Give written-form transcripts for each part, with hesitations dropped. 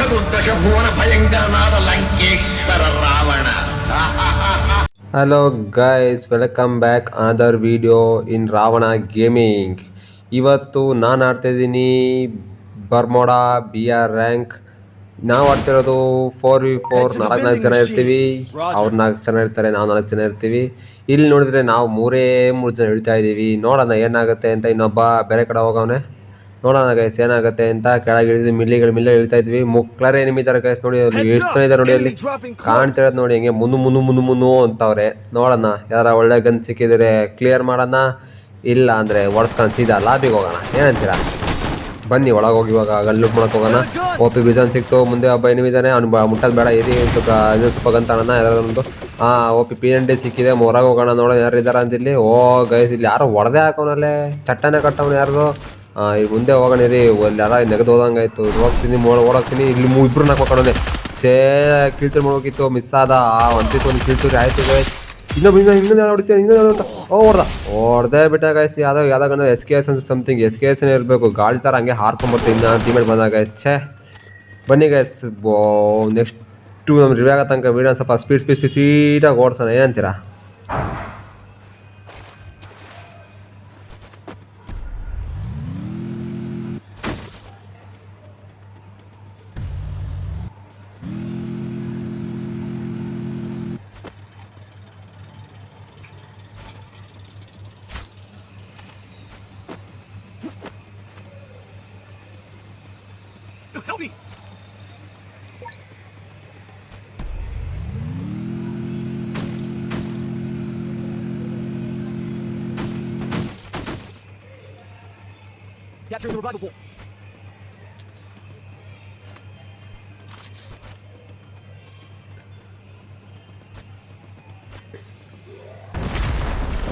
ಸಿಕ್ಕದು ದಶಭುವನ ಭಯಂಕರನಾದ Lankeshwara Ravana. Hello guys, welcome back other video in Ravana gaming. ಇವತ್ತು ನಾನು ಆಡ್ತಾಯಿದ್ದೀನಿ ಬರ್ಮೋಡಾ BR ರ್ಯಾಂಕ್. ನಾವು ಆಡ್ತಿರೋದು 4v4. 4 ಜನ ಇರ್ತೀವಿ, ಅವ್ರು 4 ಜನ ಇರ್ತಾರೆ, ನಾವು 4 ಜನ ಇರ್ತೀವಿ. ಇಲ್ಲಿ ನೋಡಿದ್ರೆ ನಾವು 3 ಜನ ಇಳ್ತಾ ಇದ್ದೀವಿ. ನೋಡೋಣ ಏನಾಗುತ್ತೆ ಅಂತ. ಇನ್ನೊಬ್ಬ ಬೇರೆ ಕಡೆ ಹೋಗವನೆ, ನೋಡೋಣ ಗೈಸ್ ಏನಾಗುತ್ತೆ ಅಂತ. ಕೆಳಗೆ ಇಳಿದು ಮಿಲ್ಲೆ ಇಳ್ತಾ ಇದ್ವಿ. ಮುಕ್ಳರೆ ಎನಿಮಿದ್ದಾರೆ ಗೈಸ್, ನೋಡಿ ಅಲ್ಲಿ ಎಷ್ಟು ಜನ ಇದ್ದಾರೆ ನೋಡಿ. ಅಲ್ಲಿ ಕಾಣ್ತಿರೋದು ನೋಡಿ, ಹೆಂಗೆ ಮುನ್ನು ಅಂತವ್ರೆ. ನೋಡೋಣ ಯಾರ ಒಳ್ಳೆ ಗನ್ ಸಿಕ್ಕಿದ್ರೆ ಕ್ಲಿಯರ್ ಮಾಡೋಣ, ಇಲ್ಲ ಅಂದರೆ ಒಡ್ಸ್ಕೊಂಡು ಸೀದಾ ಲಾಬಿಗೆ ಹೋಗೋಣ. ಏನಂತೀರಾ? ಬನ್ನಿ ಒಳಗೆ ಹೋಗಿ ಇವಾಗ ಗನ್ ಲೂಟ್ ಮಾಡಕ್ಕೆ ಹೋಗೋಣ. OP ಬಿಜನ್ ಸಿಕ್ತು. ಮುಂದೆ ಒಬ್ಬ ಎನಿಮಿದ್ದಾನೆ, ಅವ್ನು ಮುಟ್ಟೋದು ಬೇಡ. ಸ್ವಲ್ಪ ಗಂತ ಅಣ್ಣ ಯಾರಾದೊಂದು. OP PND ಸಿಕ್ಕಿದೆ. ಹೊರಗೆ ಹೋಗೋಣ, ನೋಡೋಣ ಯಾರು ಇದ್ದಾರೆ ಅಂತ. ಇಲ್ಲಿ ಗೈಸ್ ಇಲ್ಲಿ ಯಾರೋ ಹೊಡೆದೇ ಹಾಕೋನಲ್ಲೇ, ಚಟ್ಟನೆ ಕಟ್ಟವನು ಯಾರ್ದು. ಈಗ ಮುಂದೆ ಹೋಗೋಣ ಇರಿ. ಅಲ್ಲಿ ಯಾರ ನೆಗೆದು ಹೋದಂಗಾಯ್ತು. ಹೋಗ್ತೀನಿ ಓಡೋಗ್ತೀನಿ. ಇಲ್ಲಿ ಇಬ್ಬರು ಹಾಕೋಣೆ ಕೀಳ್ತೂರು ಮಾಡ್ಬೇಕಿತ್ತು, ಮಿಸ್ ಆದ. ಒಂದು ಕೀಳ್ತೂರಿ ಆಯ್ತು ಗೈಸ್. ಇನ್ನೊಂದು ಹೊಡಿತೀನಿ, ಹೊಡೆದೇ ಬಿಟ್ಟ ಗೈಸ್. ಯಾವ್ದಾಗ SKS ಸಮಥಿಂಗ್ SKS ಇರಬೇಕು. ಗಾಳಿ ಥರ ಹಂಗೆ ಹಾರ್ಕೊಂಬರ್ತೀವಿ. ಇನ್ನು ಟೀಮೇಟ್ ಬಂದಾಗ ಛೇ. ಬನ್ನಿ ಗೈಸ್, ನೆಕ್ಸ್ಟು ನಮ್ಮ ರಿವ್ಯೂ ಆಗೋ ತನಕ ವೀಡಿಯೋ ಸ್ವಲ್ಪ ಸ್ಪೀಡಾಗಿ ಓಡಿಸೋಣ. ಏನಂತೀರಾ? Help me! Capturing the revival bolt.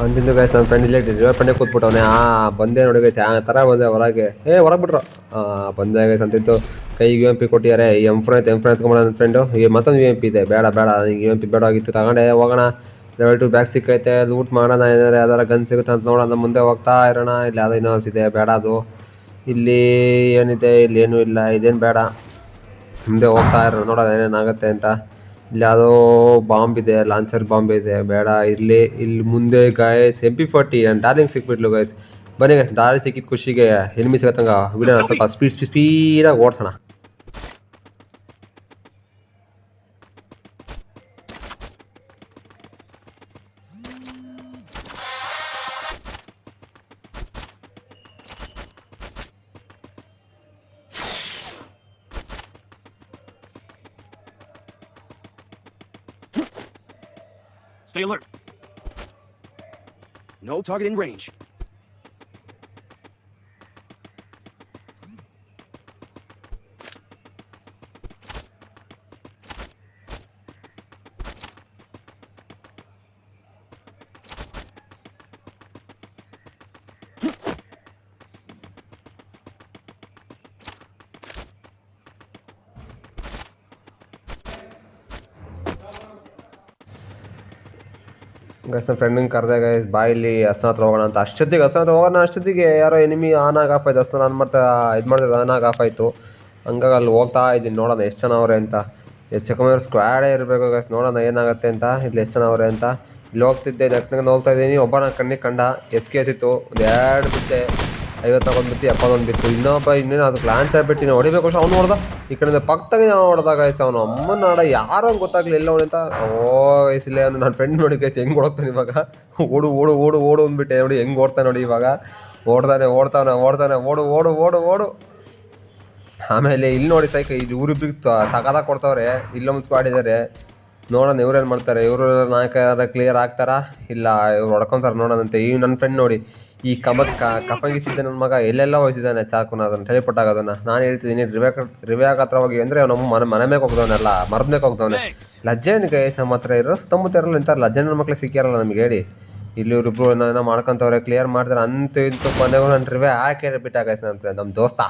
ಅಂತಿಂದು ಗೈಸ್ ನನ್ನ ಫ್ರೆಂಡ್ ಇಲ್ಲೇ ರಿವರ್ ಫ್ರೆಂಡೇ ಕೂತ್ಬಿಟ್ಟವನೆ. ಬಂದೆ ನೋಡಿ ಗೈಸ್, ಆ ಥರ ಬಂದೆ ಹೊರಗೆ. ಹೊರಗೆ ಬಿಟ್ರು. ಬಂದೆ ಗೈಸ್ ಅಂತಿತ್ತು. ಕೈಗೆ UMP ಕೊಟ್ಟಿದ್ದಾರೆ. M4 ಎತ್ಕೊಂಬೋಣ ನನ್ನ ಫ್ರೆಂಡು. ಈಗ ಮತ್ತೊಂದು UMP ಇದೆ. ಬೇಡ ನನಗೆ UMP ಬೇಡ ಆಗಿತ್ತು, ತಗೊಂಡೆ. ಹೋಗೋಣ, ಲೆವೆಲ್ 2 ಬ್ಯಾಗ್ ಸಿಕ್ಕೈತೆ. ಲೂಟ್ ಮಾಡೋಣ, ಏನಾರು ಯಾವ್ದಾರ ಗನ್ ಸಿಗುತ್ತೆ ಅಂತ ನೋಡೋಣ. ಮುಂದೆ ಹೋಗ್ತಾ ಇರೋಣ. ಇಲ್ಲಿ ಯಾವುದೋ ಇನ್ನೊಂದು ಇದೆ, ಬೇಡ ಅದು. ಇಲ್ಲಿ ಏನಿದೆ? ಇಲ್ಲಿ ಏನೂ ಇಲ್ಲ, ಇದೇನು ಬೇಡ. ಮುಂದೆ ಹೋಗ್ತಾ ಇರೋಣ, ನೋಡೋಣ ಏನೇನಾಗುತ್ತೆ ಅಂತ. ಇಲ್ಲಿ ಯಾವುದೋ ಬಾಂಬ್ ಇದೆ, ಲಾಂಚರ್ ಬಾಂಬ್ ಇದೆ, ಬೇಡ. ಇಲ್ಲಿ ಮುಂದೆ ಗೈಸ್ MP40 ಡಾರ್ಲಿಂಗ್ ಸಿಕ್ಬಿಟ್ಲು ಗೈಸ್. ಬನ್ನಿ ಗೈಸ್, ದಾರಿ ಸಿಕ್ಕಿದ ಖುಷಿಗೆ ಎನಿಮಿ ಸಿಗತ್ತಂಗ ವಿಡಿಯೋನ ಸ್ವಲ್ಪ ಸ್ಪೀಡಾಗಿ ಓಡಿಸೋಣ. Stay alert. No target in range. Guys ನನ್ನ ಫ್ರೆಂಡಿಗೆ ಕರೆದೆ ಗೈಸ್, ಬಾಯಲ್ಲಿ ಹಸ್ನ ಹತ್ರ ಹೋಗೋಣ ಅಂತ. ಅಷ್ಟೊತ್ತಿಗೆ ಯಾರೋ ಎನಿಮಿ ಆನ್ ಆಗಿ ಆಫ್ ಆಯ್ತು. ಹಸ್ನ ಇದು ಮಾಡ್ತಿರೋದು ಆನ್ ಆಗಿ ಆಫ್ ಆಯಿತು. ಹಂಗಾಗಿ ಅಲ್ಲಿ ಹೋಗ್ತಾ ಇದ್ದೀನಿ, ನೋಡೋಣ ಎಷ್ಟು ಜನ ಅವರೇ ಅಂತ. ಎಷ್ಟು ಕಮ್ಮಿ ಸ್ಕ್ವಾಡೇ ಇರಬೇಕು ಗೈಸ್. ನೋಡೋಣ ಏನಾಗುತ್ತೆ ಅಂತ. ಇಲ್ಲಿ ಎಷ್ಟು ಜನ ಅವರೇ ಅಂತ. ಇಲ್ಲಿ ಹೋಗ್ತಿದ್ದೆ, ನೆಕ್ಸ್ಟ್ ಹೋಗ್ತಾ ಇದ್ದೀನಿ. ಒಬ್ಬ ನಾನು ಕಣ್ಣಿಗೆ ಕಂಡ SKS ಇತ್ತು. ಒಂದು 2 ಬಿಟ್ಟೆ, 51 ಬಿತ್ತು, 71 ಬಿತ್ತು. ಇನ್ನೇನು ಅದಕ್ಕೆ ಲಾಂಚ್ ಆಗಿಬಿಟ್ಟು ಹೊಡಿಬೇಕು. ಅವ್ನು ಹೊಡೆದ ಈ ಕಡೆಯಿಂದ ಪಕ್ಕದಾಗೆ ನಾವು ಹೊಡೆದಾಗ ಗೈಸ್. ಅವನು ಅಮ್ಮನ ಆಡ ಯಾರೋ ಗೊತ್ತಾಗಲಿ ಎಲ್ಲ ಅವನಂತ. ಗೈಸ್ ಇಲ್ಲೇ ನನ್ನ ಫ್ರೆಂಡ್ ನೋಡಿ ಗೈಸ್ ಹೆಂಗೆ ಓಡ್ತಾನೆ ಇವಾಗ. ಓಡು ಅಂದ್ಬಿಟ್ಟೆ ನೋಡಿ ಹೆಂಗೆ ಓಡ್ತಾನೆ ನೋಡಿ ಇವಾಗ. ಓಡ್ತಾನೆ ಓಡು. ಆಮೇಲೆ ಇಲ್ಲಿ ನೋಡಿ ಇಲ್ಲಿ ಊರಿಬ್ರಿಗೆ ಸಕಾದಾಗ ಕೊಡ್ತಾವ್ರೆ. ಇಲ್ಲೊಂದು ಸ್ಕ್ವಾಡ್ ಇದ್ದಾರೆ. ನೋಡೋಣ ಇವ್ರೇನು ಮಾಡ್ತಾರೆ. ಇವರು ನಾಯಕ ಕ್ಲಿಯರ್ ಆಗ್ತಾರಾ ಇಲ್ಲ ಇವ್ರು ಹೊಡ್ಕೊತಾರೆ ನೋಡೋಣಂತೆ. ಈ ನನ್ನ ಫ್ರೆಂಡ್ ನೋಡಿ ಈ ಕಪ್ಪಂಗಿಸಿದ್ದೆ ನನ್ನ ಮಗ ಎಲ್ಲೆಲ್ಲ ಹೋಗಿದ್ದಾನೆ ಚಾಕುನ. ಅದನ್ನು ಟೆಲಿಪೊಟ್ಟಾಗೋದನ್ನು ನಾನು ಹೇಳ್ತಿದ್ದೀನಿ. ರಿವ್ಯಾಗ್ ಹತ್ರ ಹೋಗಿ ಅಂದರೆ ನಮ್ಮ ಮನೆ ಮೇಲೆ ಹೋಗ್ದವನೆಲ್ಲ ಮರದ ಮೇಲೆ ಹೋಗ್ದವನೆ. ಲಜ್ಜೆಂಡ್ ಗೈಸ್ ನಮ್ಮ ಹತ್ರ ಇರೋ ಸುತ್ತಮುತ್ತ ಇರಲ್ಲ ಇಂಥ ಲಜ್ಜೆಂಡ್ ಮಕ್ಳು ಸಿಕ್ಕಿರಲ್ಲ ನಮ್ಗೆ ಹೇಳಿ. ಇಲ್ಲಿ ಇವ್ರಿಬ್ರು ಏನೋ ಮಾಡ್ಕೊತವ್ರೆ, ಕ್ಲಿಯರ್ ಮಾಡ್ತಾರೆ ಇಂತೂ ಕೊನೆಗೂ ನಾನು ರಿವ್ಯೂ ಹಾಕಿ ಬಿಟ್ಟ ಗೈಸ್ ನಮ್ಮ ದೋಸ್ತ.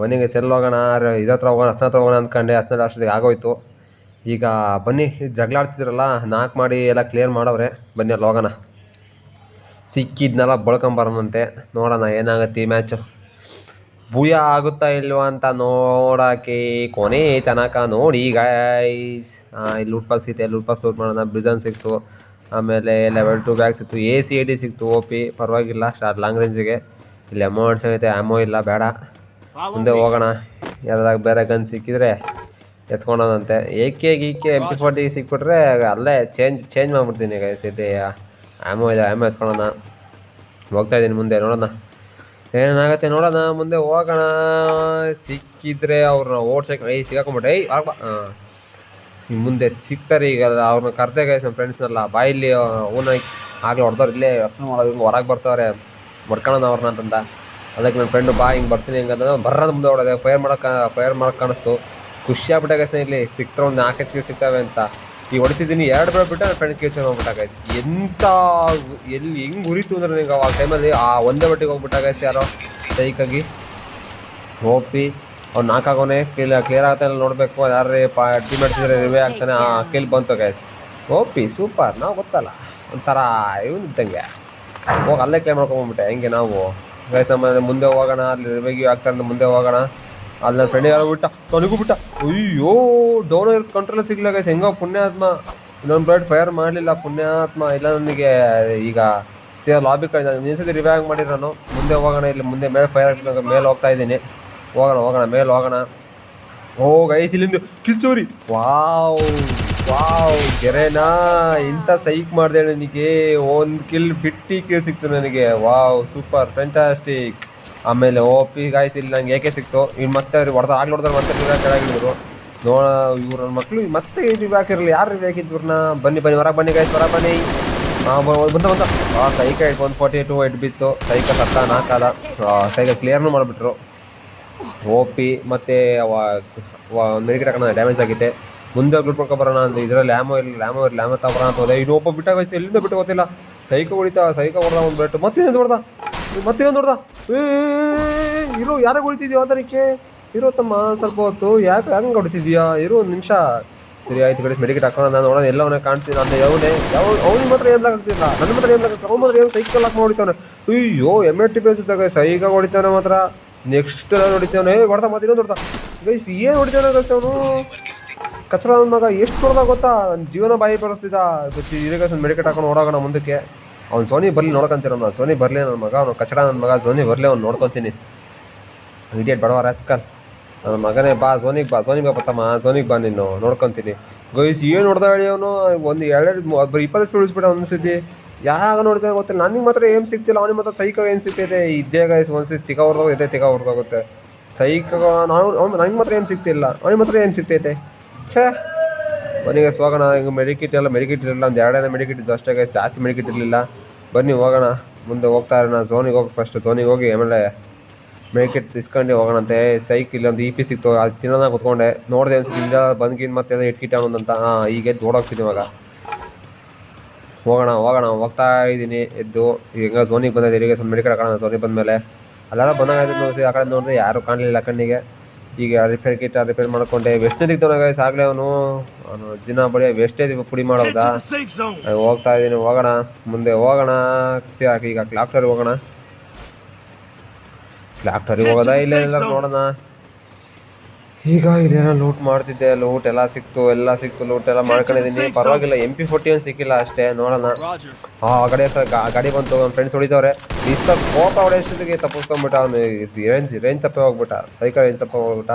ಬನ್ನಿ ಗೈಸ್ ಎಲ್ಲಿ ಹೋಗೋಣ, ಇದತ್ರ ಹೋಗೋಣ, ಹಸ್ನ ಹತ್ರ ಹೋಗೋಣ ಅಂದ್ಕೊಂಡೆ. ಹಸ್ನಲ್ಲಿ ಅಷ್ಟೊತ್ತಿಗೆ ಆಗೋಯ್ತು. ಈಗ ಬನ್ನಿ, ಜಗಳ ಆಡ್ತಿದ್ರಲ್ಲ 4 ಮಾಡಿ ಎಲ್ಲ ಕ್ಲಿಯರ್ ಮಾಡವ್ರೆ. ಬನ್ನಿ ಅಲ್ಲಿ ಹೋಗೋಣ. ಸಿಕ್ಕಿದ್ನೆಲ್ಲ ಬಳ್ಕೊಂಬರೋಣಂತೆ, ನೋಡೋಣ ಏನಾಗುತ್ತೆ ಈ ಮ್ಯಾಚು. ಭೂಯ ಆಗುತ್ತಾ ಇಲ್ವಾ ಅಂತ ನೋಡೋಕ್ಕೆ ಕೊನೆ ತನಕ ನೋಡಿ ಗೈಸ್. ಇಲ್ಲಿ ಲೂಟ್ ಬಾಕ್ಸ್ ಸಿಗುತ್ತೆ, ಲೂಟ್ ಬಾಕ್ಸ್ ಲೂಟ್ ಮಾಡೋಣ. ಬ್ರಿಸನ್ ಸಿಕ್ತು, ಆಮೇಲೆ ಲೆವೆಲ್ 2 ಬ್ಯಾಗ್ ಸಿಕ್ತು, AC-AD ಸಿಕ್ತು. OP ಪರವಾಗಿಲ್ಲ, ಸ್ಟಾರ್ಟ್ ಲಾಂಗ್ ರೇಂಜಿಗೆ. ಇಲ್ಲಿ ಅಮೌಂಟ್ಸ್ ಐತೆ, ಆಮೋ ಇಲ್ಲ ಬೇಡ. ಮುಂದೆ ಹೋಗೋಣ. ಯಾವ್ದಾಗ ಬೇರೆ ಗನ್ ಸಿಕ್ಕಿದ್ರೆ ಎತ್ಕೊಂಡೋದಂತೆ. AK MP40 ಸಿಕ್ಬಿಟ್ರೆ ಅಲ್ಲೇ ಚೇಂಜ್ ಮಾಡ್ಬಿಡ್ತೀನಿ ಗೈಸ್. ಇಲ್ಲಿ ಆಮೋ ಇದೆ, ಆಮೋ ಎತ್ಕೊಳ್ಳೋಣ. ಹೋಗ್ತಾಯಿದ್ದೀನಿ ಮುಂದೆ, ನೋಡೋಣ ಏನಾಗತ್ತೆ ನೋಡೋಣ. ಮುಂದೆ ಹೋಗೋಣ. ಸಿಕ್ಕಿದ್ರೆ ಅವ್ರನ್ನ ಓಡ್ಸಕ್ಕೆ ಸಿಗಾಕೊಂಬಿಟ್ಟೆ. ಮುಂದೆ ಸಿಗ್ತಾರೆ ಈಗ. ಅವ್ರನ್ನ ಕರ್ದೆ ಗೈಸ್ ನಮ್ಮ ಫ್ರೆಂಡ್ಸ್ನೆಲ್ಲ. ಬಾಯಿಲಿ ಅವನ ಆಗಲೇ ಹೊಡೆದವ್ರು ಇಲ್ಲೇ ಹೊರಗೆ ಬರ್ತಾವ್ರೆ, ಹೊಡ್ಕೊಳ್ಳೋಣ ಅವ್ರನ್ನ ಅಂತಂದ. ಅದಕ್ಕೆ ನನ್ನ ಫ್ರೆಂಡು ಬಾ ಹಿಂಗೆ ಬರ್ತೀನಿ ಹಿಂಗಂದ್ರೆ ಬರ್ರದ ಮುಂದೆ ಹೊಡೋದೆ. ಫೈರ್ ಮಾಡೋಕೆ ಕಾಣಿಸ್ತು. ಖುಷಿ ಆಗ್ಬಿಟ್ಟ ಗೈಸ್. ಇಲ್ಲಿ ಸಿಕ್ತಾರೆ ಒಂದು 4 ಕಿಲ್ ಸಿಗ್ತವೆ ಅಂತ ಈಗ ಹೊಡಿತಿದ್ದೀನಿ. 2 ಬೆಳೆ ಬಿಟ್ಟು ನನ್ನ ಫ್ರೆಂಡ್ ಕಿಲ್ಸರ್ ಹೋಗ್ಬಿಟ್ಟ ಗೈಸ್. ಎಂಥ ಎಲ್ಲಿ ಹೆಂಗೆ ಉರಿತು ಅಂದ್ರೆ ನಿಂಗೆ ಆ ಟೈಮಲ್ಲಿ ಆ ಒಂದೇ ಬಟ್ಟಿಗೆ ಹೋಗ್ಬಿಟ್ಟ ಗೈಸ್. ಯಾರೋ ಸೈಕಾಗಿ OP ಅವ್ನು 4 ಆಗೋನೆ. ಕ್ಲಿಯರ್ ಆಗುತ್ತೆ ಎಲ್ಲ ನೋಡಬೇಕು. ಯಾರು ಟೀಮ್ ಮಾಡ್ತಿದ್ರೆ ರಿವೇ ಆಗ್ತಾನೆ. ಆ ಕಿಲ್ ಬಂತು ಗೈಸ್. OP super. ನಾವು ಗೊತ್ತಲ್ಲ ಒಂಥರ ಇವನು ಇದ್ದಂಗೆ. ಹೋಗಿ ಅಲ್ಲೇ ಕ್ಲೇಮ್ ಮಾಡ್ಕೊಂಡ್ಬಿಟ್ಟೆ ಹೆಂಗೆ ನಾವು ಗೈಸ್. ನಮ್ಮ ಮುಂದೆ ಹೋಗೋಣ. ಅಲ್ಲಿ ರಿವ್ಯೂ ಆಗ್ತಾರೆ, ಮುಂದೆ ಹೋಗೋಣ. ಅಲ್ಲಿ ನನ್ನ ಫ್ರೆಂಡಿಗೆ ಯಾರೋ ಬಿಟ್ಟ, ನನಗೂ ಬಿಟ್ಟ. ಅಯ್ಯೋ ಡೌನ್ ಇರೋದು ಕಂಟ್ರೋಲ್ ಸಿಗಲಿಲ್ಲ ಗೈಸ್. ಹೆಂಗೋ ಪುಣ್ಯಾತ್ಮ ಇನ್ನೊಂದು ಬ್ಲಡ್ ಫೈರ್ ಮಾಡಲಿಲ್ಲ ಪುಣ್ಯಾತ್ಮ. ಇಲ್ಲ ನನಗೆ ಈಗ ಲಾಬಿ ಕಡೆ ನಿನ್ಸತಿ ರಿವ್ಯಾಗ್ ಮಾಡಿದ್ರು ನಾನು. ಮುಂದೆ ಹೋಗೋಣ. ಇಲ್ಲಿ ಮುಂದೆ ಮೇಲೆ ಫೈರ್ ಆಗ್ತದೆ, ಮೇಲೆ ಹೋಗ್ತಾ ಇದ್ದೀನಿ. ಹೋಗೋಣ ಮೇಲೆ ಹೋಗೋಣ. ಓ ಗೈಸ್ ಇಲ್ಲಿಂದ ಕಿಲ್ಚೋರಿ. ವಾವ್ ಗೆರೆನಾ ಇಂಥ ಸೈಕ್ ಮಾಡಿದೆ ನನಗೆ. 1 ಕಿಲ್ 50 ಕಿಲ್ ಸಿಕ್ತು ನನಗೆ. Wow super fantastic. ಆಮೇಲೆ OP ಗಾಯ್ಸ್ ಇಲ್ಲಿ ನಂಗೆ AK ಸಿಕ್ತು. ಇನ್ನು ಮತ್ತೆ ಅವ್ರು ಹೊಡೆದ್ರೆ ಮತ್ತೆ ರಿವ್ಯಾಕ್ ಕೆಳಗಿದ್ರು. ನೋಡ ಇವ್ರು ನನ್ನ ಮಕ್ಕಳು ಮತ್ತೆ ರಿವ್ಯಾಕ್ ಇರಲಿ. ಯಾರು ರಿವ್ಯಾಕ್ ಇದ್ರನ್ನ ಬನ್ನಿ ಹೊರಗೆ ಬನ್ನಿ ಗಾಯ್ಸ್, ಹೊರಗೆ ಬನ್ನಿ. ಬಂದ ಸೈಕ 142 ಹೆಡ್ ಬಿತ್ತು. ಸೈಕ ಸತ್ತ 4 ಆದ. ಸೈಕ ಕ್ಲಿಯರ್ನು ಮಾಡಿಬಿಟ್ರು. OP ಮತ್ತು ಮೆಡಿಕೇಟ್ ಹಾಕೋಣ, ಡ್ಯಾಮೇಜ್ ಆಗಿದೆ. ಮುಂದೆ ಗ್ಲೂಟ್ ಮಾಡ್ಕೊಬರೋಣ ಅಂತ ಇದರಲ್ಲಿ ಲ್ಯಾಮೋ ತಗೋಣ ಅಂತ ಹೋದೆ. ಇದು ಒಬ್ಬ ಬಿಟ್ಟಾಗ ಎಲ್ಲಿಂದ ಬಿಟ್ಟು ಗೊತ್ತಿಲ್ಲ. ಸೈಕ ಹೊಡೆದ ಒಂದು ಬೆಟ್ಟು. ಮತ್ತೇನು ಹೊಡೆದ ಇರೋ ಯಾರಾಗ ಹೊಡಿತಿದ್ಯೋ ಅದಕ್ಕೆ ಇರೋ ತಮ್ಮ ಸ್ವಲ್ಪ ಹೊತ್ತು ಯಾಕೆ ಹಂಗೆ ಹೊಡಿತಿದ್ಯಾ ಇರೋ ಒಂದು ನಿಮಿಷ. ಸರಿ ಆಯ್ತು ಕಡೆ ಮೆಡಿಕೇಟ್ ಹಾಕೋಣ. ನಾನು ನೋಡೋಣ ಎಲ್ಲವನ್ನೇ ಕಾಣ್ತೀನಿ. ನಾನು ಅವ್ನಿಗೆ ಮಾತ್ರ ಏನು ಆಗ್ತಿಲ್ಲ, ನನ್ನ ಮಾತ್ರ ಏನು ಆಗ್ತದೆ. ಅವ್ನು ಮಾತ್ರ ಏನು ಸೈಕಲ್ ಹಾಕಿ ಹೊಡಿತಾನೆ. ಅಯ್ಯೋ MFT ಬೇಸಿದ್ದಾಗ ಸೈಕ ಹೊಡಿತಾನೆ ಮಾತ್ರ. ನೆಕ್ಸ್ಟ್ ಹೊಡಿತಾನೆ ಹೊಡೆದ ಮತ್ತೆ ಇನ್ನೊಂದು ಹೊಡೆದ ಗೈಸ್. ಏನು ಹೊಡಿತಾನೆ ಗೈಸ್ ಅವನು ಕಚರ ನನ್ನ ಮಗ. ಎಷ್ಟು ಹೊಡೆದ ಗೊತ್ತಾ, ನನ್ನ ಜೀವನ ಬಾಯಿ ಬರೆಸ್ತಿದ್ದ. ಇದೇ ಮೆಡಿಕೇಟ್ ಹಾಕೊಂಡು ಓಡೋಗೋಣ ಮುಂದಕ್ಕೆ. ಅವ್ನು ಸೋನಿ ಬರಲಿ ನೋಡ್ಕೊಂತೀರ. ನಾನು ಸೋನಿ ಬರಲಿ ನನ್ನ ಮಗ, ಅವನು ಕಚಡ ನನ್ನ ಮಗ. ಸೋನಿ ಬರಲಿ ಅವ್ನು ನೋಡ್ಕೊತೀನಿ. ಇಡಿಯಟ್ ಬಡವ ರಾಸ್ಕಲ್ ನನ್ನ ಮಗನೇ. ಸೋನಿಗೆ ಬತ್ತಮ್ಮ, ಸೋನಿಗೆ ಬಾ ನೀನು ನೋಡ್ಕೊತೀನಿ. ಗೈಸ್ ಏನು ಹೊಡೆದ ಹೇಳಿ ಅವನು. ಒಂದು 20 ಸ್ಪೀಡ್ ಉಳಿಸ್ಬಿಟ್ಟ ಒಂದ್ಸತಿ. ಯಾವಾಗ ನೋಡ್ತಾನೆ ಗೊತ್ತಿಲ್ಲ. ನನಗೆ ಮಾತ್ರ ಏನು ಸಿಗ್ತಿಲ್ಲ, ಅವನಿಗೆ ಮಾತ್ರ ಸೈಕ ಏನು ಸಿಗ್ತೈತೆ. ಇದ್ದೇ ಗೈಸ್ ಒಂದ್ಸತಿ ತಿಕ್ಕ ಹೊಡೆದೋಗುತ್ತೆ ಸೈಕ. ನನಗೆ ಮಾತ್ರ ಏನು ಸಿಗ್ತಿಲ್ಲ, ಅವನಿಗೆ ಮಾತ್ರ ಏನು ಸಿಗ್ತೈತೆ. ಛೇ ಬನ್ನಿ ಗೈಸ್ ಹೋಗೋಣ. ಈಗ ಮೆಡಿಕಿಟ್ ಇರಲಿಲ್ಲ. ಒಂದು 2 ಮೆಡಿಕಿಟ್ ಇದ್ದು ಅಷ್ಟೇ ಗೈಸ್, ಜಾಸ್ತಿ ಮೆಡಿಕಿಟ್ ಇರಲಿಲ್ಲ. ಬನ್ನಿ ಹೋಗೋಣ. ಮುಂದೆ ಹೋಗ್ತಾ ಇರೋಣ. ಝೋನಿಗೆ ಹೋಗಿ ಝೋನಿಗೆ ಹೋಗಿ ಆಮೇಲೆ ಮೆಡಿಕಿಟ್ ತಿಸ್ಕೊಂಡು ಹೋಗೋಣಂತೆ. ಸೈಕ್ ಇಲ್ಲೊಂದು EP ಸಿಕ್ತು, ಅದು ತಿನ್ನೋಣ ಕೂತ್ಕೊಂಡೆ. ನೋಡಿದೆ ಅನ್ಸುತ್ತೆ ಇಲ್ಲ ಬಂದ್ಗಿಂದು ಮತ್ತೆ ಇಟ್ಕಿಟ್ಟ ಅಂತ. ಈಗ ಎದ್ದು ಓಡೋಗ್ತೀನಿ ಇವಾಗ. ಹೋಗೋಣ ಹೋಗ್ತಾ ಇದ್ದೀನಿ ಎದ್ದು. ಈಗ ಝೋನಿಗೆ ಬಂದಿದೆ. ಈಗ ಸ್ವಲ್ಪ ಮೆಡಿಕೇಟ್ ಹಾಕೋಣ. ಝೋನಿಗೆ ಬಂದಮೇಲೆ ಅಲ್ಲೆಲ್ಲ ಬಂದಾಗೈತೆ ನೋಡಿ. ಆ ಕಡೆ ನೋಡಿದ್ರೆ ಯಾರು ಕಾಣಲಿಲ್ಲ ಕಣ್ಣಿಗೆ. ಈಗ ರಿಪೇರ್ ಮಾಡ್ಕೊಂಡೆ. ವೆಸ್ಟ್ನೇ ತೆಗ್ದವನ ಗೈಸ್ ಆಗಲೇ ಅವನು ಜಿನ ಬಡಿ ವೆಸ್ಟೇ ಪುಡಿ ಮಾಡೋದ. ಹೋಗ್ತಾ ಇದ್ದೀನಿ. ಮುಂದೆ ಹೋಗೋಣ. ಈಗ ಕ್ಲಾಪ್ಟರಿಗೆ ಹೋಗೋಣ. ಹೋಗೋದಾ ಇಲ್ಲ ನೋಡೋಣ. ಈಗ ಇಲ್ಲೇನೋ ಲೂಟ್ ಮಾಡ್ತಿದ್ದೆ. ಲೂಟ್ ಎಲ್ಲ ಸಿಕ್ತು ಲೂಟ್ ಎಲ್ಲ ಮಾಡ್ಕೊಂಡಿದ್ದೀನಿ. ಪರವಾಗಿಲ್ಲ. MP40 ಏನು ಸಿಕ್ಕಿಲ್ಲ ಅಷ್ಟೇ. ನೋಡೋಣ. ಗಾಡಿ ಬಂತು. ನನ್ನ ಫ್ರೆಂಡ್ಸ್ ಹೊಡಿತವ್ರೆ. ಕೋಪ ಹೊಡೆಯೋಷ್ಟೊತ್ತಿಗೆ ತಪ್ಪಿಸ್ಕೊಂಡ್ಬಿಟ್ಟ ಅವನು. ರೇಂಜ್ ತಪ್ಪೇ ಹೋಗ್ಬಿಟ್ಟ. ಸೈಕಲ್ ರೇಂಜ್ ತಪ್ಪ ಹೋಗ್ಬಿಟ್ಟ.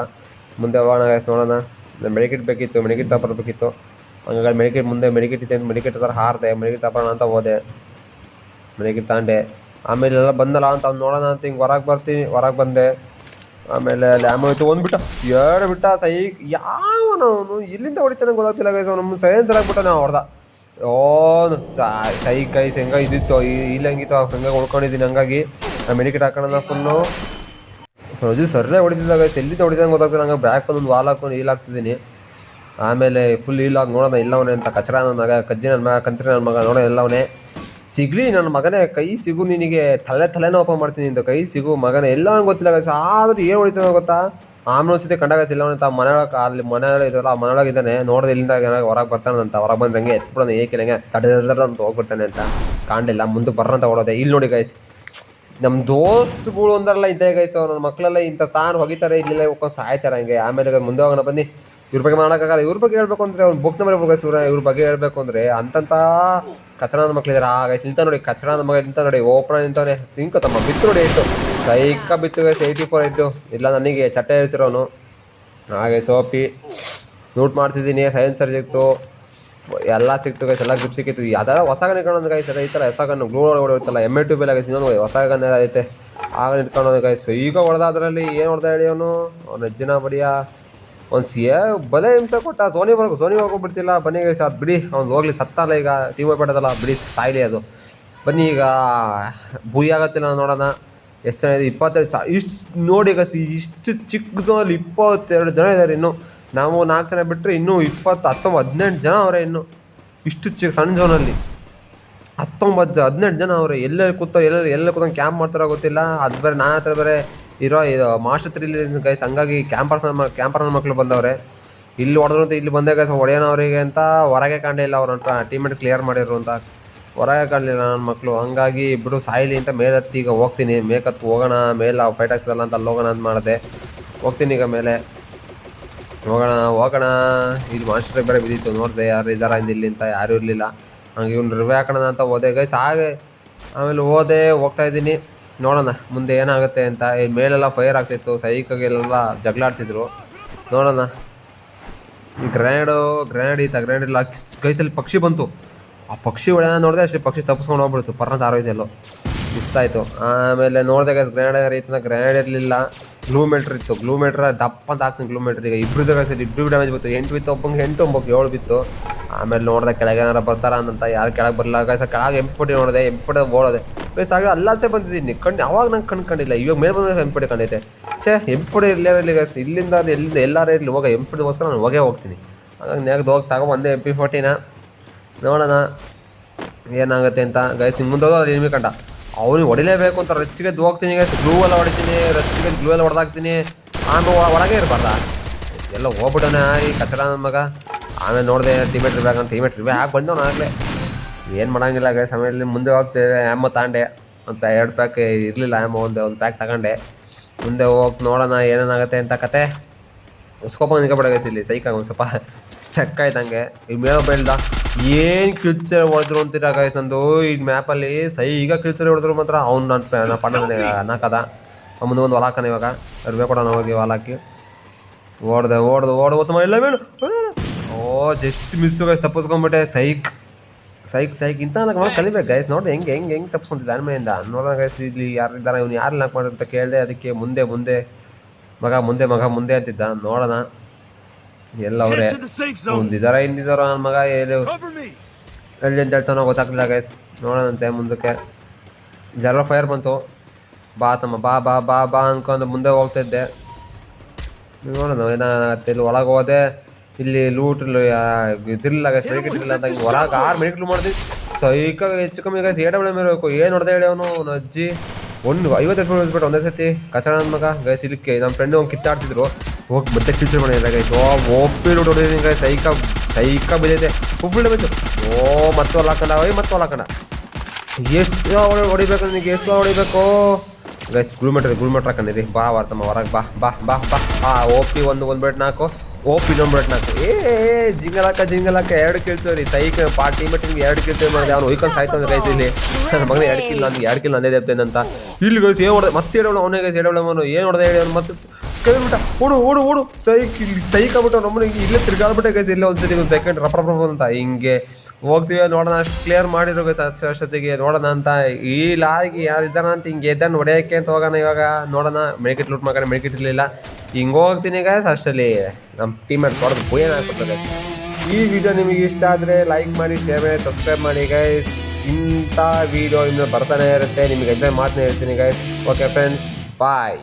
ಮುಂದೆ ಹೋಗೋಣ ಗೈಸ್ ನೋಡೋಣ. ಮೆಡಿಕೇಟ್ ಬೇಕಿತ್ತು, ಮೆಡಿಕೇಟ್ ತಗೊಳ್ಬೇಕಿತ್ತು. ಹಂಗಾಗಿ ಮೆಡಿಕೇಟ್ ಇತ್ತು. ಮೆಡಿಕೇಟ್ ಥರ ಹಾರಿದೆ. ಮೆಡಿಕೇಟ್ ತಗೊಳ್ಳೋಣ ಅಂತ ಹೋದೆ. ಮೆಡಿಕೇಟ್ ತಗೊಂಡೆ. ಆಮೇಲೆ ಎಲ್ಲ ಬಂದಲ್ಲ ಅಂತ ಅವ್ನು ನೋಡೋಣ ಅಂತ ಹಿಂಗೆ ಹೊರಗೆ ಬಂದೆ. ಆಮೇಲೆ ಲ್ಯಾಮೋ ಇತ್ತು. ಒಂದು ಬಿಟ್ಟ ಸೈಕ್. ಯಾವನವನು ಎಲ್ಲಿಂದ ಹೊಡಿತಾನೆ ಗೊತ್ತಾಗ್ತಿಲ್ಲ ಗೈಸ್. ಅವನು ಸೈಲೆನ್ಸರ್ ಆಗ್ಬಿಟ್ಟ. ನಾವು ಹೊಡೆದ ಸೈಕ್ ಗೈಸ್. ಹೆಂಗ ಇದ್ದಿತ್ತು ಇಲ್ಲ ಹೆಂಗಿತ್ತು ಹಂಗೆ ಉಳ್ಕೊಂಡಿದ್ದೀನಿ. ಹಂಗಾಗಿ ನಾನು ಮೆಡಿಕೇಟ್ ಹಾಕೋಣ ಫುಲ್ಲು. ಸರ್ರೇ ಹೊಡಿತಿದ್ದ ಗೈಸ್. ಎಲ್ಲಿಂದ ಹೊಡಿತಾನೆ ಗೊತ್ತಾಗ್ತಿಲ್ಲ. ಹಂಗೆ ಬ್ಯಾಕ್ ಒಂದು ವಾಲ್ ಹಾಕೊಂಡು ಹೀಲ್ ಹಾಕ್ತಿದ್ದೀನಿ. ಆಮೇಲೆ ಫುಲ್ ಹೀಲಾಗಿ ನೋಡೋಣ ಎಲ್ಲವನೇ ಅಂತ. ಕಚರ ನನ್ನ ಮಗ, ಕಜ್ಜಿ ನನ್ನ ಮಗ, ಕಂತ್ರಿ ನನ್ನ ಮಗ ನೋಡೋ ಎಲ್ಲವನೇ ಸಿಗಲಿ. ನನ್ನ ಮಗನೇ ಕೈ ಸಿಗು. ನಿನಗೆ ತಲೆನೋ ಓಪನ್ ಮಾಡ್ತೀನಿ ಅಂತ. ಕೈ ಸಿಗು ಮಗನೇ. ಎಲ್ಲ ಗೊತ್ತಿಲ್ಲ ಗೈಸ್. ಆದ್ರೆ ಏನು ಹೊಡಿತಾನೆ ಗೊತ್ತಾ. ಆಮೇಲೆ ಒಂದ್ಸತಿ ಕಂಡಾಗ ಎಲ್ಲವನ್ನ ಮನೆಯೊಳಗೆ ಅಲ್ಲಿ ಮನೆಯೊಳಗೆ ಇದ್ದಾರಲ್ಲ ಆ ಮನೆಯೊಳಗಿದ್ದಾನೆ. ನೋಡಿದೆ ಇಲ್ಲಿಂದ ಹೊರಗೆ ಬರ್ತಾನಂತ. ಹೊರಗೆ ಬಂದಂಗೆ ಎತ್ಬಿಡೋಣ ಏಕೆ ಹಂಗೆ ತಡೆದಂತ ಹೋಗ್ಬಿಡ್ತಾನೆ ಅಂತ ಕಾಣಲಿಲ್ಲ. ಮುಂದೆ ಬರ್ರಂತ ಹೊಡೋದೆ. ಇಲ್ಲಿ ನೋಡಿ ಗೈಸ್ ನಮ್ಮ ದೋಸ್ತುಗಳು ಒಂದರಲ್ಲ ಇದ್ದೇ ಗೈಸ್, ನನ್ನ ಮಕ್ಕಳೆಲ್ಲ ಇಂಥ ತಾನು ಹೋಗಿತಾರೆ, ಇಲ್ಲೆಲ್ಲ ಹೋಗ್ಕೊಂಡು ಸಾಯ್ತಾರೆ ಹಂಗೆ. ಆಮೇಲೆ ಮುಂದೆ ಹೋಗೋಣ ಬನ್ನಿ. ಇವ್ರ ಬಗ್ಗೆ ಮಾಡೋಕ್ಕಾಗಲ್ಲ. ಇವ್ರ ಬಗ್ಗೆ ಹೇಳ್ಬೇಕು ಅಂದರೆ ಅವ್ನು ಬುಕ್ ನಂಬರ್ ಗೈಸ್. ಇವ್ರ ಬಗ್ಗೆ ಹೇಳ್ಬೇಕು ಅಂದರೆ ಅಂತಂತ ಕಚಡದ ಮಕ್ಳಿದ್ದಾರೆ. ಆ ಗೈಸ್ ನಿಂತ ನೋಡಿ, ಕಚಡದ ಮಗ ನಿಂತ ನೋಡಿ, ಓಪನ್ ನಿಂತವನೇ ತಿನ್ಕೋತಮ್ಮ. ಬಿತ್ತು ನೋಡಿ ಎಷ್ಟು ಸೈಕ ಬಿತ್ತು ಗೈಸ್, 84 ಇಟ್ಟು. ಇಲ್ಲ ನನಗೆ ಚಟ್ಟೆ ಇಳಿಸಿರೋನು. ಹಾಗೆ ಸೋಪಿ ನೋಟ್ ಮಾಡ್ತಿದ್ದೀನಿ. ಸೈನ್ಸ್ ಸಿಕ್ತು, ಎಲ್ಲ ಸಿಕ್ತು ಗೈಸ್, ಎಲ್ಲ ಗ್ರಿಪ್ ಸಿಕ್ಕಿತ್ತು. ಯಾವ್ದಾರ ಹೊಸ ಗನ್ ಇಟ್ಕೊಂಡು ಗೈಸ್, ಈ ಥರ ಹೊಸ ಗನ್ನು ಗ್ಲೂ ಹೊಡಿರುತ್ತಲ್ಲ, M82 ಬೆಲೆ ಗೈಸ್. ಇನ್ನೊಂದು ಹೊಸ ಗನ್ ಐತೆ, ಆಗ ಇಟ್ಕೊಂಡು ಗೈಸ್. ಈಗ ಹೊಡೆದ ಅದರಲ್ಲಿ ಏನು ಹೊಡೆದ ಹೇಳಿ ಅವನು, ಅವ್ನು ಹೆಜ್ಜಿನ ಬಡಿಯ ಒಂದು ಬಲೆ ಹಿಂಸೆ ಕೊಟ್ಟ. ಸೋನಿವರೆಗೂ ಬಿಡ್ತಿಲ್ಲ. ಬನ್ನಿ ಗೈಸ್, ಅದು ಬಿಡಿ, ಅವ್ನು ಹೋಗ್ಲಿ, ಸತ್ತಲ್ಲ ಈಗ, ಟೀಮ್ ಬಿಡೋದಲ್ಲ, ಬಿಡಿ ಸಾಯ್ಲಿ ಅದು. ಬನ್ನಿ ಈಗ ಬುಯ್ ಆಗತ್ತಿಲ್ಲ, ನೋಡೋಣ ಎಷ್ಟು ಜನ ಇದೆ. 25 ಇಷ್ಟು ನೋಡಿ ಗೈಸ್, ಇಷ್ಟು ಚಿಕ್ಕ ಝೋನಲ್ಲಿ 22 ಜನ ಇದ್ದಾರೆ. ಇನ್ನು ನಾವು 4 ಜನ ಬಿಟ್ಟರೆ ಇನ್ನೂ 18 ಜನ ಅವರೇ. ಇನ್ನು ಇಷ್ಟು ಚಿಕ್ಕ ಸಣ್ಣ ಝೋನಲ್ಲಿ 18 ಜನ ಅವರೇ. ಎಲ್ಲೆಲ್ಲಿ ಕೂತಾರೆ, ಎಲ್ಲೆಲ್ಲಿ ಕೂತ್ಕೊಂಡು ಕ್ಯಾಂಪ್ ಮಾಡ್ತಾರೋ ಗೊತ್ತಿಲ್ಲ. ಅದು ಬೇರೆ ನನ್ನ ಹತ್ರ ಬೇರೆ ಇದು ಮಾಸ್ಟರ್ 3 ಗೈಸ್. ಹಂಗಾಗಿ ಕ್ಯಾಂಪರ್ ಮಕ್ಕಳು ಬಂದವ್ರೆ. ಇಲ್ಲಿ ಹೊಡೆದ್ರು ಅಂತ ಇಲ್ಲಿ ಬಂದೆ ಗೈಸ್, ಹೊಡೆಯೋನವರಿಗೆ ಅಂತ ಹೊರಗೆ ಕಾಣಲಿಲ್ಲ. ಅವ್ರ ಹತ್ರ ಟೀಮೆಂಟ್ ಕ್ಲಿಯರ್ ಮಾಡಿದ್ರು ಅಂತ ಹೊರಗೆ ಕಾಣಲಿಲ್ಲ ನನ್ನ ಮಕ್ಕಳು. ಹಂಗಾಗಿ ಇಬ್ಬರು ಸಾಯಿಲಿ ಅಂತ ಮೇಲತ್ತಿ ಈಗ ಹೋಗ್ತೀನಿ. ಮೇಕತ್ತು ಹೋಗೋಣ, ಮೇಲೆ ಫೈಟ್ ಆಗ್ತದಲ್ಲ ಅಂತ ಅಲ್ಲಿ ಹೋಗೋಣ ಅಂತ ಮಾಡಿದೆ. ಹೋಗ್ತೀನಿ ಈಗ ಮೇಲೆ, ಹೋಗೋಣ. ಇಲ್ಲಿ ಮಾಸ್ಟರ್ ಬೇರೆ ಬಿದ್ದಿತ್ತು, ನೋಡಿದೆ ಯಾರು ಇದ್ದಾರ ಇಲ್ಲಿ ಅಂತ. ಯಾರೂ ಇರಲಿಲ್ಲ. ಹಂಗೆ ಇವ್ನು ರಿವ್ಯೂ ಹಾಕೋಣ ಅಂತ ಹೋದೆ ಗೈಸ್. ಹಾಗೆ ಆಮೇಲೆ ಹೋಗ್ತಾಯಿದ್ದೀನಿ. ನೋಡೋಣ ಮುಂದೆ ಏನಾಗುತ್ತೆ ಅಂತ. ಈ ಮೇಲೆಲ್ಲ ಫೈರ್ ಆಗ್ತಿತ್ತು, ಸೈಕಾಗೆಲ್ಲ ಜಗಳಾಡ್ತಿದ್ರು. ನೋಡೋಣ. ಗ್ರ್ಯಾನೇಡ್ ಇತ್ತು, ಗ್ರ್ಯಾನೇಡ್ ಇಲ್ಲ ಗೈಸಲ್ಲಿ. ಪಕ್ಷಿ ಬಂತು, ಆ ಪಕ್ಷಿ ಹೊಡೆಯೋಣ ನೋಡಿದೆ, ಅಷ್ಟೇ ಪಕ್ಷಿ ತಪ್ಪಿಸ್ಕೊಂಡು ಹೋಗ್ಬಿಡ್ತು. ಪರ್ನಂತ ಆರೋಯ್ತೆಲ್ಲೋ ಮಿಸ್ ಆಯಿತು. ಆಮೇಲೆ ನೋಡಿದೆ ಗೈಸ್, ಗ್ರ್ಯಾನೇಡ್ ಇತ್ತು, ಗ್ರ್ಯಾನೇಡ್ ಇರಲಿಲ್ಲ. ಗ್ಲೂ ಮೀಟ್ರ್ ದಪ್ಪ ಅಂತ ಹಾಕ್ತೀನಿ. ಗ್ಲೂ ಮೀಟ್ರ್ ಈಗ ಇಬ್ಬರು ಡ್ಯಾಮೇಜ್ ಬಿತ್ತು. 8 ಬಿತ್ತು ಒಬ್ಬಂಗೆ, 8 7 ಬಿತ್ತು. ಆಮೇಲೆ ನೋಡಿದೆ ಕೆಳಗೆ ಏನಾರು ಬರ್ತಾರ ಅಂತ. ಯಾರು ಕೆಳಗೆ ಬರಲ್ಲ ಗೈಸ್. ಕೆಳಗೆ M40 ನೋಡಿದೆ, M40 ಓಡೋದೆ ಗೈಸ್. ಆಗ ಅಲ್ಲಾಸೆ ಬಂದಿದ್ದೀನಿ ಅವಾಗ ನಂಗೆ ಕಂಡಿಲ್ಲ. ಇವಾಗ ಮೇಲೆ ಬಂದರೆ M40 ಕಂಡೈತೆ. M40 ಇರಲಿ ಗೈಸ್, ಇಲ್ಲಿಂದ ಎಲ್ಲಾರು ಇರಲಿ, ಹೋಗ M40ಗೋಸ್ಕರ ನಾನು ಹೋಗ್ತೀನಿ. ಹಾಗಾಗಿ ನೆಗದು ಹೋಗಿ ತಗೊಂಬಂದೆ MP40ನ. ನೋಡೋಣ ಏನಾಗುತ್ತೆ ಅಂತ ಗೈಸ್. ಮುಂದೆ ಹೋದ್ರೆ ನಿಮಗೆ ಕಂಡ ಅವ್ನಿಗೆ ಹೊಡಿಲೇಬೇಕು ಅಂತ ರಚ್ಚಿಗೆ ಹೋಗ್ತೀನಿ ಗೈಸ್. ಗ್ಲೂ ಎಲ್ಲ ಹೊಡಿತೀನಿ, ರಚ್ಚಿಗೆ ಗ್ಲೂ ಎಲ್ಲ ಹೊಡೆದಾಕ್ತೀನಿ. ಆಮೇಲೆ ಒಳಗೆ ಇರಬಾರ್ದ, ಎಲ್ಲ ಹೋಗ್ಬಿಟ್ಟೋಣ ಈ ಕಚಡ ನನ್ನ ಮಗ. ಆಮೇಲೆ ನೋಡಿದೆ ಟೀಮೇಟ್ ರಿವ್ಯೂ ಹಾಕಿ ಬಂದವನು ಆಗಲೇ. ಏನು ಮಾಡೋಂಗಿಲ್ಲ ಗೈಸ್. ಆಮೇಲೆ ಮುಂದೆ ಹೋಗ್ತೇವೆ. ಆ್ಯಮೋ ತಗೊಂಡೆ, ಒಂದು 2 ಪ್ಯಾಕ್ ಇರಲಿಲ್ಲ. ಆ್ಯಮೋ ಒಂದು ಪ್ಯಾಕ್ ತಗೊಂಡೆ. ಮುಂದೆ ಹೋಗಿ ನೋಡೋಣ ಏನೇನಾಗುತ್ತೆ ಅಂತ ಕತೆ. ಉಸ್ಕೊಬ್ಬ ನಿಂತ್ಕೊಬಿಡಗೈತಿ ಇಲ್ಲಿ ಸೈಕಾಗ ಒಂದು ಸ್ವಲ್ಪ ಚೆಕ್ ಆಯ್ತು ಹಂಗೆ. ಈಗ ಮೇವ ಬೆಳ್ದ ಏನು ಕಿಲ್ಚರ್ ಹೊಡೆದ್ರು ಅಂತೀರ ಗೈಸ್. ನಂದು ಈ ಮ್ಯಾಪಲ್ಲಿ ಈಗ ಕಿಲ್ಚರ್ ಹೊಡೆದ್ರು ಮಾತ್ರ ಅವ್ನು ನನ್ನ ಪಣ್ಣನೇ ನಾಕದ. ಮುಂದೆ ಒಂದು ಹೊಲ ಹಾಕೋಣ ಇವಾಗ. ರಿವ್ಯೂ ಕೊಡೋಣ ಹೋಗಿ ಹೊಲ ಹಾಕಿ. ಓಡ್ದು ಇಲ್ಲ ಮೇಲು. ಜಸ್ಟ್ ಮಿಸ್ಸು ಗೈಸ್, ತಪ್ಪಿಸ್ಕೊಂಡ್ಬಿಟ್ಟೆ. ಸೈಕ್ ಇಂಥ ನಾವು ಕಲಿಬೇಕು ಗೈಸ್. ನೋಡಿ ಹೆಂಗೆ ತಪ್ಪಿಸ್ಕೊಂತಿದ್ದೆ ಅನ್ಮೆಯಿಂದ. ನೋಡೋಣ ಗೈಸ್, ಇಲ್ಲಿ ಯಾರಿದ್ದಾರೆ, ಇವ್ನು ಯಾರು ಲಾಕ್ ಮಾಡಿ ಅಂತ ಕೇಳಿದೆ. ಅದಕ್ಕೆ ಮುಂದೆ ಮಗ ಅಂತಿದ್ದ. ನೋಡೋಣ ಎಲ್ಲ ಅವರೇ ಮುಂದಿದ್ದಾರ ಹಿಂದಿದ್ದಾರ ನನ್ನ ಮಗ. ಎಲ್ಲಿ ಅಂತ ಹೇಳ್ತಾನೋ ಗೊತ್ತಾಗ್ಲಿಲ್ಲ ಗೈಸ್. ನೋಡೋಣಂತೆ ಮುಂದಕ್ಕೆ. ಜರ ಫೈರ್ ಬಂತು. ಬಾ ತಮ್ಮ ಬಾ ಅನ್ಕೊಂಡು ಮುಂದೆ ಹೋಗ್ತಾಯಿದ್ದೆ. ನೋಡೋಣ ಏನಾಗುತ್ತೆ. ಇಲ್ಲಿ ಒಳಗೆ ಹೋದೆ, ಇಲ್ಲಿ ಲೂಟ್ ಇದಿರಲಿಲ್ಲ ಗೈಸ್, ಮೆಡಿಕೇಟ್ ಇರಲಿಲ್ಲ ಅಂತ. ಹಿಂಗೆ ಹೊರಗೆ 6 ಮೆಡಿಕೇಟ್ ಮಾಡಿದ್ವಿ. ಸೈಕಾಗ ಹೆಚ್ಚು ಕಮ್ಮಿ ಗೈಸ್. AWM ಇರಬೇಕು. ಏನು ಹೊಡೆದ ಹೇಳಿ ಅವನು ಅಜ್ಜಿ. 50 ಬಿಟ್ಬಿಟ್ಟು ಒಂದೇ ಸರ್ತಿ ಕಚಡ ನನ್ನ ಮಗ ಗೈಸ್. ಇದಕ್ಕೆ ನಮ್ಮ ಫ್ರೆಂಡ್ ಅವ್ನು ಕಿತ್ತಾಡ್ತಿದ್ರು. ಹೋಗಿ ಮತ್ತೆ ಕಿಲ್ಚರ್ ಮಾಡಿಲ್ಲ ಗೈಸ್. ಒಪ್ಪಿ ಲೂಟ್ ಹೊಡಿದೀನಿ ಗೈಸ್. ಸೈಕ ಬಿದ್ದೈತೆ. ಉಬ್ಬಿಳೆ ಬಂತು. ಮತ್ತೆ ಹೊಲಾಕಂಡ ಎಷ್ಟು ಹೊಡಿಬೇಕು ನನಗೆ, ಎಷ್ಟು ಹೊಡಿಬೇಕು ಗೈಸ್. Glue metre ಹಾಕೊಂಡಿರಿ. ಬಾ ತಮ್ಮ ಹೊರಗೆ ಬಾ. OP ಒಂದು ಬೆಟ್ 4, OP ಇನ್ನೊಂದು ಬೆಟ್ 4. ಜಿಂಗಲಾಕ 2 ಕಿಲ್ಚರಿ. ಸೈಕ್ ಪಾರ್ಟಿ ಮೀಟಿಂಗ್ 2 ಕಿಲ್ಚರಿ ಮಾಡಿದೆ. ಅವ್ನು ಹೋಯ್ಕೊಂಡು ಸಾಯ್ತಾನೆ ಗೈಸ್. ಇಲ್ಲಿ ನನ್ನ ಮಗನ 2 ಕಿಲ್ ನಂದೇ ದೇಪ್ತೇನೆ ಅಂತ. ಇಲ್ಲಿ ಗೈಸ್ ಏನು ಹೊಡೆದ ಮತ್ತೆ ಅವನೇ ಗೈಸ್. ಅವನು ಏನು ಹೊಡೆದ ಹೇಳಿ ಅವ್ನು ಮತ್ತೆ ಕೇಳ್ಬಿಟ್ಟ. ಓಡು ಸೈಕ್ ಆಗ್ಬಿಟ್ಟು ನಮ್ಮನೆ ಇಲ್ಲೇ ತಿರ್ಗಾಡ್ಬಿಟ್ಟೆ ಗೈಸ್. ಇಲ್ಲೇ ಒಂದ್ಸತಿ ಒಂದು ಸೆಕೆಂಡ್ ರಪ್ಪ ಅಂತ ಹಿಂಗೆ ಹೋಗ್ತೀವಿ. ನೋಡೋಣ ಅಷ್ಟು ಕ್ಲಿಯರ್ ಮಾಡಿರೋ ಗೈಸ್ ಅಷ್ಟೊತ್ತಿಗೆ. ನೋಡೋಣ ಅಂತ ಈ ಲಾಗಿ ಯಾರಿದ್ದಾನ ಅಂತ ಹಿಂಗೆ ಎದ್ದನ್ನು ಹೊಡೆಯೋಕ್ಕೆ ಅಂತ ಹೋಗೋಣ ಇವಾಗ. ನೋಡೋಣ ಮೆಡಿಕೇಟ್ ಲೂಟ್ ಮಾಡ್ಕೊಂಡು ಮೆಡಿಕೇಟ್ ಇರಲಿಲ್ಲ. ಹಿಂಗೆ ಹೋಗ್ತೀನಿ ಗೈಸ್. ಅಷ್ಟರಲ್ಲಿ ನಮ್ಮ ಟೀಮೇಟ್ ಹೊಡೆದು ಭೂಯನ ಹಾಕ್ಬಿಡ್ತಾರೆ. ಈ ವಿಡಿಯೋ ನಿಮಗೆ ಇಷ್ಟ ಆದರೆ ಲೈಕ್ ಮಾಡಿ, ಶೇರ್ ಮಾಡಿ, ಸಬ್ಸ್ಕ್ರೈಬ್ ಮಾಡಿ ಗೈಸ್. ಇಂಥ ವಿಡಿಯೋ ಇನ್ನು ಬರ್ತಾನೆ ಇರುತ್ತೆ. ನಿಮಗೆ ಎಂಜಾಯ್ ಮಾಡ್ತಾನೆ ಇರ್ತೀನಿ ಗೈಸ್. ಓಕೆ ಫ್ರೆಂಡ್ಸ್, ಬಾಯ್.